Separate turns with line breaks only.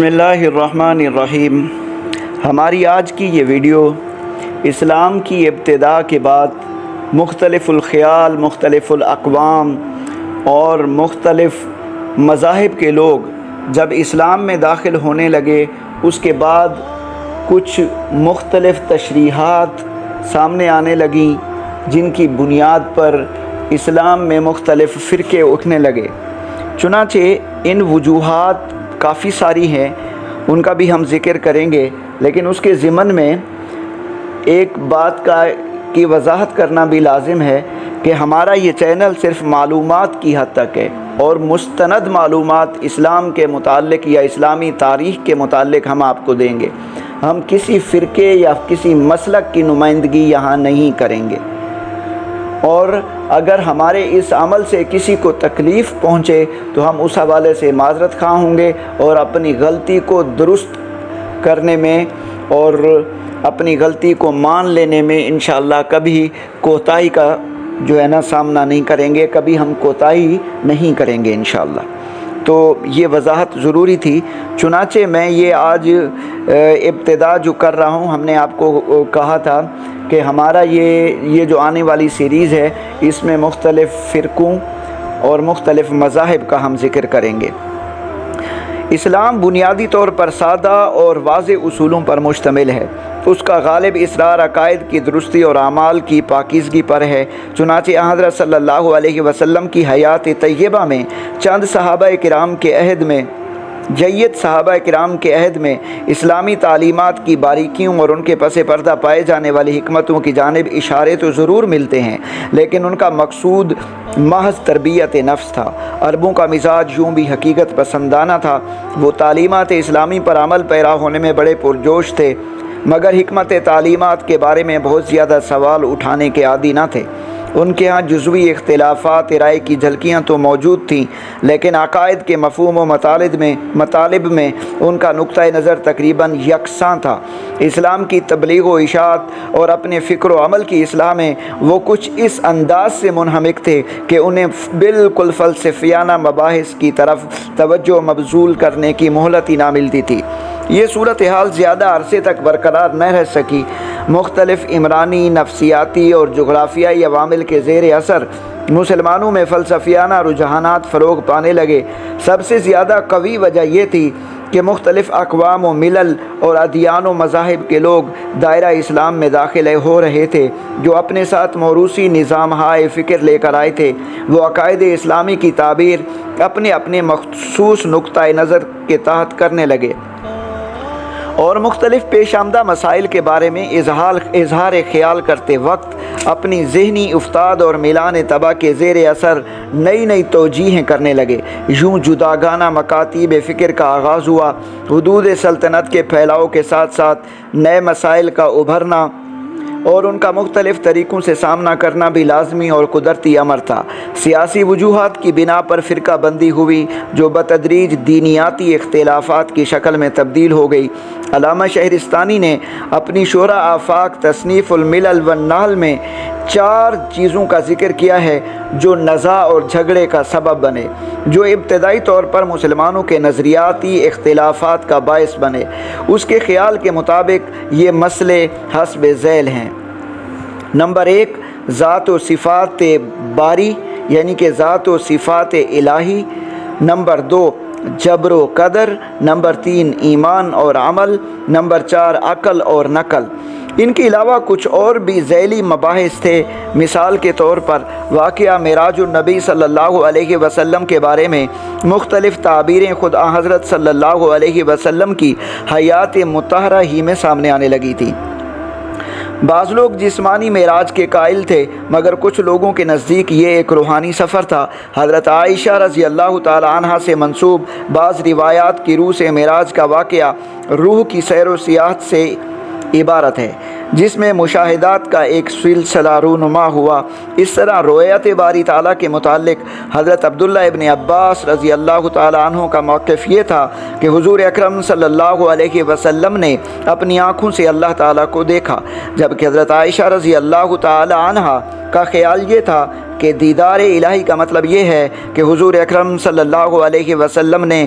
بسم اللہ الرحمن الرحیم۔ ہماری آج کی یہ ویڈیو اسلام کی ابتدا کے بعد مختلف الخیال، مختلف الاقوام اور مختلف مذاہب کے لوگ جب اسلام میں داخل ہونے لگے، اس کے بعد کچھ مختلف تشریحات سامنے آنے لگیں جن کی بنیاد پر اسلام میں مختلف فرقے اٹھنے لگے۔ چنانچہ ان وجوہات کافی ساری ہیں، ان کا بھی ہم ذکر کریں گے، لیکن اس کے ضمن میں ایک بات کی وضاحت کرنا بھی لازم ہے کہ ہمارا یہ چینل صرف معلومات کی حد تک ہے اور مستند معلومات اسلام کے متعلق یا اسلامی تاریخ کے متعلق ہم آپ کو دیں گے۔ ہم کسی فرقے یا کسی مسلک کی نمائندگی یہاں نہیں کریں گے، اور اگر ہمارے اس عمل سے کسی کو تکلیف پہنچے تو ہم اس حوالے سے معذرت خواہ ہوں گے، اور اپنی غلطی کو درست کرنے میں اور اپنی غلطی کو مان لینے میں انشاءاللہ کبھی کوتاہی کا سامنا نہیں کریں گے، کبھی ہم کوتاہی نہیں کریں گے انشاءاللہ۔ تو یہ وضاحت ضروری تھی۔ چنانچہ میں یہ آج ابتدا جو کر رہا ہوں، ہم نے آپ کو کہا تھا کہ ہمارا یہ جو آنے والی سیریز ہے، اس میں مختلف فرقوں اور مختلف مذاہب کا ہم ذکر کریں گے۔ اسلام بنیادی طور پر سادہ اور واضح اصولوں پر مشتمل ہے۔ اس کا غالب اصرار عقائد کی درستی اور اعمال کی پاکیزگی پر ہے۔ چنانچہ حضرت صلی اللہ علیہ وسلم کی حیات طیبہ میں چند صحابہ کرام کے عہد میں اسلامی تعلیمات کی باریکیوں اور ان کے پس پردہ پائے جانے والی حکمتوں کی جانب اشارے تو ضرور ملتے ہیں، لیکن ان کا مقصود محض تربیت نفس تھا۔ عربوں کا مزاج یوں بھی حقیقت پسندانہ تھا۔ وہ تعلیمات اسلامی پر عمل پیرا ہونے میں بڑے پرجوش تھے، مگر حکمت تعلیمات کے بارے میں بہت زیادہ سوال اٹھانے کے عادی نہ تھے۔ ان کے ہاں جزوی اختلافات رائے کی جھلکیاں تو موجود تھیں، لیکن عقائد کے مفہوم و مطالب میں ان کا نقطہ نظر تقریباً یکساں تھا۔ اسلام کی تبلیغ و اشاعت اور اپنے فکر و عمل کی اصلاح میں وہ کچھ اس انداز سے منہمک تھے کہ انہیں بالکل فلسفیانہ مباحث کی طرف توجہ مبذول کرنے کی مہلت ہی نہ ملتی تھی۔ یہ صورتحال زیادہ عرصے تک برقرار نہ رہ سکی۔ مختلف عمرانی، نفسیاتی اور جغرافیائی عوامل کے زیر اثر مسلمانوں میں فلسفیانہ رجحانات فروغ پانے لگے۔ سب سے زیادہ قوی وجہ یہ تھی کہ مختلف اقوام و ملل اور ادیان و مذاہب کے لوگ دائرہ اسلام میں داخل ہو رہے تھے، جو اپنے ساتھ موروثی نظام ہائے فکر لے کر آئے تھے۔ وہ عقائد اسلامی کی تعبیر اپنے مخصوص نقطہ نظر کے تحت کرنے لگے اور مختلف پیش آمدہ مسائل کے بارے میں اظہار خیال کرتے وقت اپنی ذہنی افتاد اور میلان طبع کے زیر اثر نئی توجیہیں کرنے لگے۔ یوں جداگانہ مکاتیب فکر کا آغاز ہوا۔ حدود سلطنت کے پھیلاؤ کے ساتھ ساتھ نئے مسائل کا ابھرنا اور ان کا مختلف طریقوں سے سامنا کرنا بھی لازمی اور قدرتی امر تھا۔ سیاسی وجوہات کی بنا پر فرقہ بندی ہوئی، جو بتدریج دینیاتی اختلافات کی شکل میں تبدیل ہو گئی۔ علامہ شہرستانی نے اپنی شورى آفاق تصنیف الملل والنحل میں 4 چیزوں کا ذکر کیا ہے جو نزاع اور جھگڑے کا سبب بنے، جو ابتدائی طور پر مسلمانوں کے نظریاتی اختلافات کا باعث بنے۔ اس کے خیال کے مطابق یہ مسئلے حسب ذیل ہیں۔ نمبر 1، ذات و صفات باری، یعنی کہ ذات و صفات الہی۔ نمبر 2، جبر و قدر۔ نمبر 3، ایمان اور عمل۔ نمبر 4، عقل اور نقل۔ ان کے علاوہ کچھ اور بھی ذیلی مباحث تھے۔ مثال کے طور پر واقعہ معراج النبی صلی اللہ علیہ وسلم کے بارے میں مختلف تعبیریں خود حضرت صلی اللہ علیہ وسلم کی حیات مطہرہ ہی میں سامنے آنے لگی تھی۔ بعض لوگ جسمانی معراج کے قائل تھے، مگر کچھ لوگوں کے نزدیک یہ ایک روحانی سفر تھا۔ حضرت عائشہ رضی اللہ تعالی عنہ سے منسوب بعض روایات کی روح سے معراج کا واقعہ روح کی سیر و سیاحت سے عبارت ہے، جس میں مشاہدات کا ایک سلسلہ رونما ہوا۔ اس طرح رؤیت باری تعالیٰ کے متعلق حضرت عبداللہ ابن عباس رضی اللہ تعالی عنہ کا موقف یہ تھا کہ حضور اکرم صلی اللہ علیہ وسلم نے اپنی آنکھوں سے اللہ تعالیٰ کو دیکھا، جبکہ حضرت عائشہ رضی اللہ تعالی عنہ کا خیال یہ تھا کہ دیدار الہی کا مطلب یہ ہے کہ حضور اکرم صلی اللہ علیہ وسلم نے